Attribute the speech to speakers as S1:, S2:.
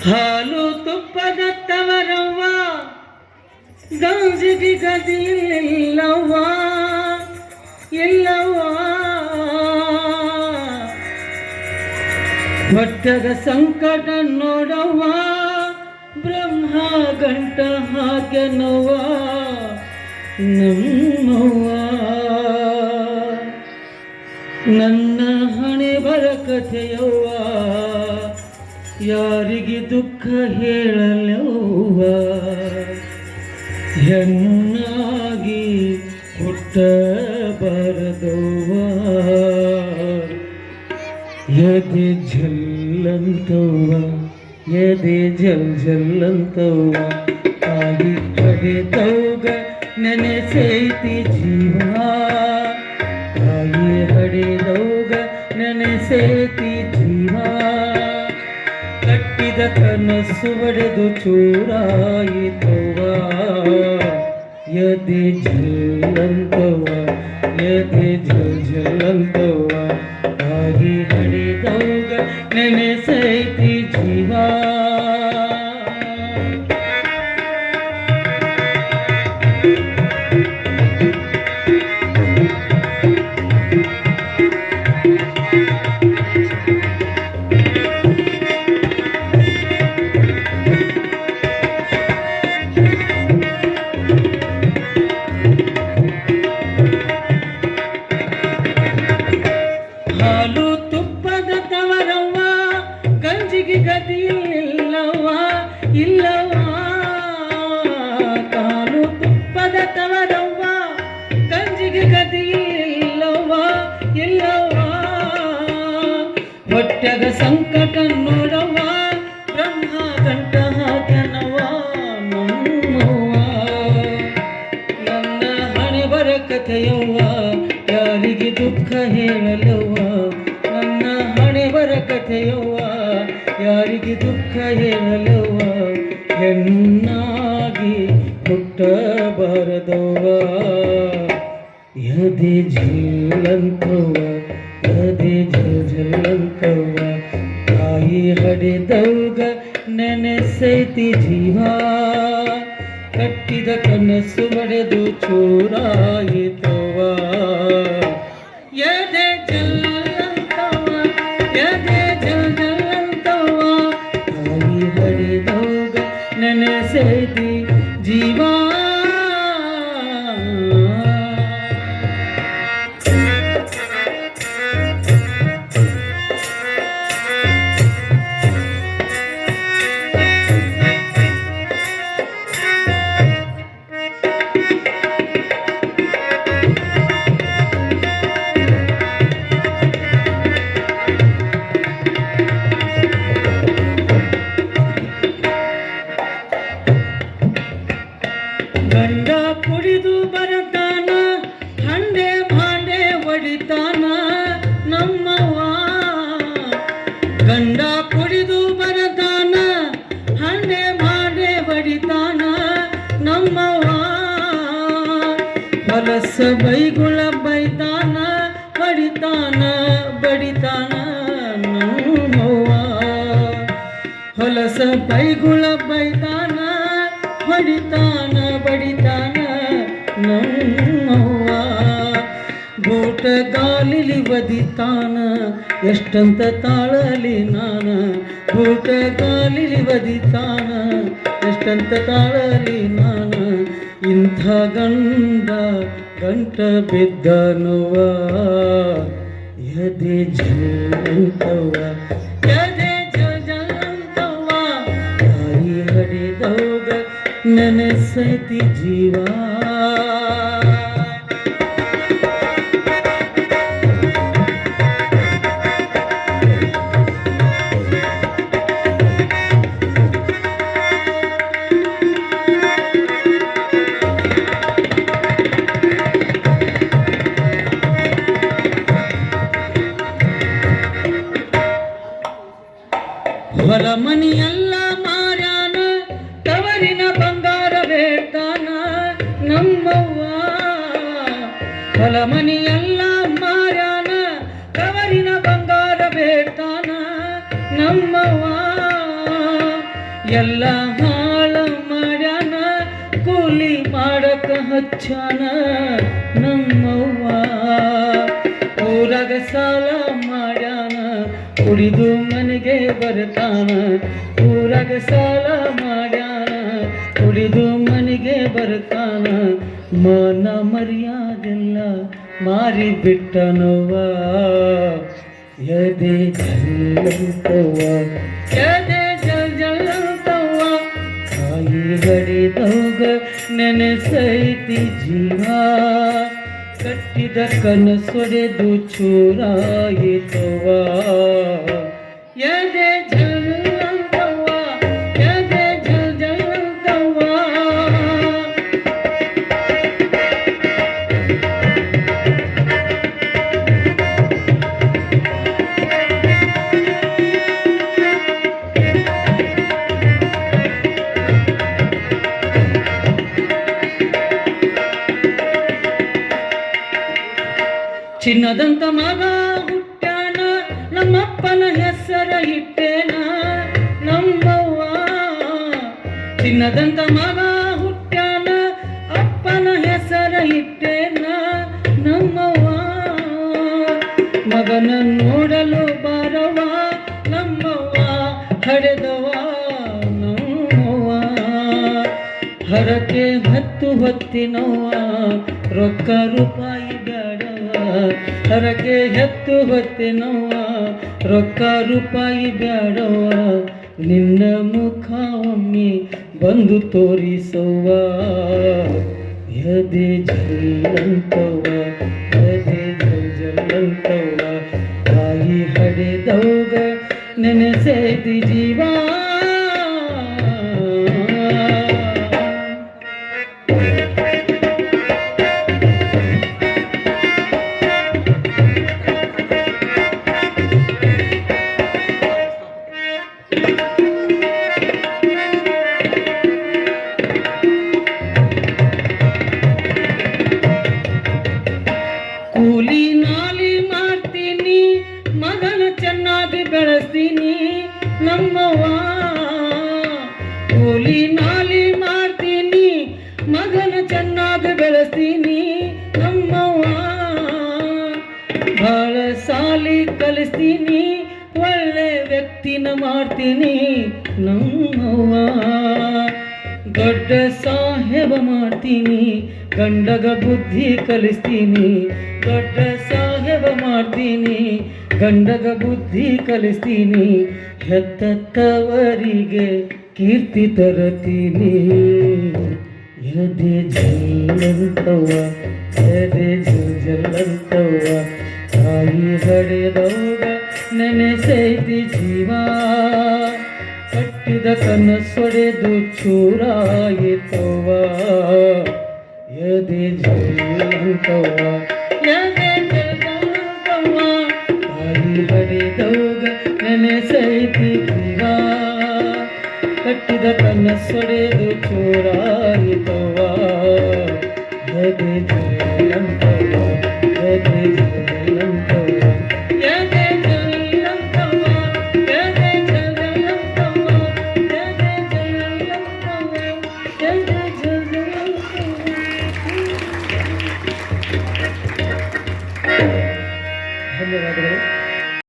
S1: ಹಾಲು ತುಪ್ಪದ ತವರವ್ವ ಗಾಂಜಿಗೆ ಗದಿಯಿಲ್ಲವ್ವ ಎಲ್ಲವ್ವ ಹೊಟ್ಟೆಗ ಸಂಕಟ ನೋಡವ್ವ ಬ್ರಹ್ಮ ಗಂಟ ಹಾಗೆನವ್ವ ನಮ್ಮವ್ವ ನನ್ನ ಹಣೆ ಬರ ಕಥೆಯವ್ವ ಯಾರಿಗೆ ದುಃಖ ಹೇಳಲವ್ವ ಹೆಣ್ಣಾಗಿ ಹುಟ್ಟಬಾರದವ್ವ ಎದೆ ಜಲ್ಲಂತವ್ವ ಎದೆ ಜಲ್ ಜಲ್ಲಂತವ್ವ ತಾಯಿ ಹಡೆದವ್ಗ ನೆನೆಸೈತಿ ಜೀವ ತಾಯಿ ಹಡೆದವ್ಗ ನೆನೆಸೈತಿ ಜೀವ ಕಟ್ಟಿದ ಕನಸು ಒಡೆದು ಚೂರಾಯಿತವ್ವ ಎದೆ ಜಲ್ಲಂತವ್ವ ಎದೆ ಜಲ್ ಜಲ್ಲಂತವ್ವ ತಾಯಿ ಹಡೆದವ್ಗ ನೆನೆಸೈತಿ ಜೀವ ಹಾಲು ತುಪ್ಪದ ತವರವ್ವ ಗಂಜಿಗೆ ಗದಿಯಿಲ್ಲವ್ವ ಇಲ್ಲವ್ವ ಹಾಲು ತುಪ್ಪದ ತವರವ್ವ ಗಂಜಿಗೆ ಗದಿಯಿಲ್ಲವ್ವ ಇಲ್ಲವ್ವ ಹೊಟ್ಟೆಗ ಸಂಕಟ ನೋಡವ್ವ ಬ್ರಹ್ಮ ಗಂಟ ಹಾಗೆನವ್ವ ನಮ್ಮವ್ವ ನನ್ನ ಹಣೆ ಬರ ಕಥೆಯವ್ವ ಯಾರಿಗೆ ದುಃಖ ಹೇಳಲವ್ವ ನನ್ನ ಹಣೆ ಬರ ಕಥೆಯವ್ವ ಯಾರಿಗೆ ದುಃಖ ಹೇಳಲವ್ವ ಹೆಣ್ಣಾಗಿ ಹುಟ್ಟಬಾರದವ್ವ ಎದೆ ಜಲ್ಲಂತವ್ವ ಎದೆ ಜಲ್ ಜಲ್ಲಂತವ್ವ ತಾಯಿ ಹಡೆದವ್ಗ ನೆನೆಸೈತಿ ಜೀವ ಕಟ್ಟಿದ ಕನಸು ಒಡೆದು ಚೂರಾಯಿತವ್ವ ಎದೆ ಜಲ್ಲಂತವ್ವ ಎದೆ ಜಲ್ ಜಲ್ಲಂತವ್ವ ತಾಯಿ ಹಡೆದವ್ಗ ನೆನೆಸೈತಿ ಜೀವ ಗಂಡ ಕುಡಿದು ಬರತಾನ ಹಂಡೆ ಭಾಂಡೆ ಒಡಿತಾನ ನಮ್ಮವ್ವ ಗಂಡ ಕುಡಿದು ಬರತಾನ ಹಂಡೆ ಭಾಂಡೆ ಒಡಿತಾನ ನಮ್ಮವ್ವ ಹೊಲಸ ಬೈಗುಳ ಬೈತಾನ ಬಡಿತಾನ ಬಡಿತಾನ ನಮ್ಮವ್ವ ಹೊಲಸ ಬೈಗುಳ ಬೈತಾನ ಬಡಿತಾನ ಬಡಿತಾನ ನಮ್ಮವ್ವ ಬೂಟ ಗಾಲಿಲಿ ಒದಿತಾನ ಎಷ್ಟಂತ ತಾಳಲಿ ನಾನ ಬೂಟ ಗಾಲಿಲಿ ಒದಿತಾನ ಎಷ್ಟಂತ ತಾಳಲಿ ನಾನ ಇಂಥ ಗಂಡ ಗಂಟ ಬಿದ್ದನುವ ಎದೆ ಜಲ್ಲಂತವ್ವ ಎದೆ ಜಲ್ ಜಲ್ಲಂತವ್ವ ತಾಯಿ ಹಡೆದವ್ಗ ನೆನೆಸೈತಿ ಜೀವ ಹೊಲ ಮನಿಯೆಲ್ಲ ಮಾರ್ಯಾನ ತವರಿನ ಬಂಗಾರ ಬೇಡ್ತಾನ ನಮ್ಮವ್ವ ಹೊಲ ಮನಿಯೆಲ್ಲ ಮಾರ್ಯಾನ ತವರಿನ ಬಂಗಾರ ಬೇಡ್ತಾನ ನಮ್ಮವ್ವ ಎಲ್ಲ ಹಾಳ ಮಾಡ್ಯಾನ ಕೂಲಿ ಮಾಡಕ ಹಚ್ಚಾನ ನಮ್ಮವ್ವ ಊರಾಗ ಸಾಲ ಮಾಡ್ಯಾನ ಕುಡಿದು ಮನೆಗೆ ಬರ್ತಾನ ಊರಾಗ ಸಾಲ ಮಾಡ್ಯಾನ ಕುಡಿದು ಮನೆಗೆ ಬರ್ತಾನ ಮನ ಮರ್ಯಾದೆಲ್ಲ ಮಾರಿ ಬಿಟ್ಟನವ್ವ ಎದೆ ಜಲ್ಲಂತವ್ವ ಎದೆ ಜಲ್ಲಂತವ್ವ ತಾಯಿ ಗಡಿದವ್ಗ ನೆನೆಸೈತಿ ಜೀವ ಕಟ್ಟಿದ ಕನಸೊಡೆದು ಚೂರಾಯಿತವ್ವ ಎದೆ ಜಲ್ಲಂತವ್ವ ಎದೆ ಜಲ್ಲಂತವ್ವ ಚಿನ್ನದಂತ ಮಗ ಹುಟ್ಟ್ಯಾನ ನಮ್ಮಪ್ಪನ ಹೆಸರ ಇಟ್ಟೇನ ನಮ್ಮವ್ವ ಚಿನ್ನದಂತ ಮಗ ಹುಟ್ಟ್ಯಾನ ಅಪ್ಪನ ಹೆಸರ ಇಟ್ಟೇನ ನಮ್ಮವ್ವ ಮಗನ ನೋಡಲು ಬಾರವ ನಮ್ಮವ್ವ ಹಡೆದವ ನಮ್ಮವ್ವ ಹರಕೆ ಹೊತ್ತಿನವ್ವ ರೊಕ್ಕ ರೂಪಾಯಿ ಬೇಡವ ಹರಕೆ ಹೊತ್ತಿನವ್ವ ರೊಕ್ಕ ರೂಪಾಯಿ ಬೇಡವ ನಿನ್ನ ಮುಖ ಒಮ್ಮೆ ಬಂದು ತೋರಿಸವ್ವ ಎದೆ ಜಲ್ಲಂತವ್ವ ಎದೆ ಜಲ್ಲಂತವ್ವ ತಾಯಿ ಹಡೆದವ್ಗ ನೆನೆಸೈತಿ ಜೀವ ಕೂಲಿ ನಾಲಿ ಮಾಡ್ತೀನಿ ಮಗನ ಚೆನ್ನಾಗಿ ಬೆಳೆಸ್ತೀನಿ ನಮ್ಮವ್ವ ಕೂಲಿ ನಾಲಿ ಮಾಡ್ತೀನಿ ಮಗನ ಚೆನ್ನಾಗಿ ಬೆಳೆಸ್ತೀನಿ ನಮ್ಮವ್ವ ಬಹಳ ಸಾಲಿ ಕಲಿಸ್ತೀನಿ ಒಳ್ಳೆ ವ್ಯಕ್ತಿನ ಮಾಡ್ತೀನಿ ನಮ್ಮವ್ವ ದೊಡ್ಡ ಸಾಹೇಬ ಮಾಡ್ತೀನಿ ಗಂಡಗ ಬುದ್ಧಿ ಕಲಿಸ್ತೀನಿ ದೊಡ್ಡ ಸಾಹೇಬ ಮಾಡ್ತೀನಿ ಗಂಡಗ ಬುದ್ಧಿ ಕಲಿಸ್ತೀನಿ ಹೆತ್ತವರಿಗೆ ಕೀರ್ತಿ ತರತೀನಿ ಎದೆ ಜಲ್ಲಂತವ್ವ ಎದೆ ಜಲ್ಲಂತವ್ವ ತಾಯಿ ಹಡೆದವ್ಗ ನೆನೆಸೈತಿ ಜೀವ ಕಟ್ಟಿದ ಕನಸೊಡೆದು ಚೂರಾಯಿತವ್ವ ಎದೆ ಜಲ್ಲಂತವ್ವ ಎದೆ ಜಲ್ಲಂತವ್ವ ತಾಯಿ ಹಡೆದವ್ಗ ನೆನೆಸೈತಿ ಜೀವ ಕಟ್ಟಿದ ಕನಸೊಡೆದು ಚೂರಾಯಿತವ್ವ ಎದೆ ಜಲ್ಲಂತವ್ವ ಎದೆ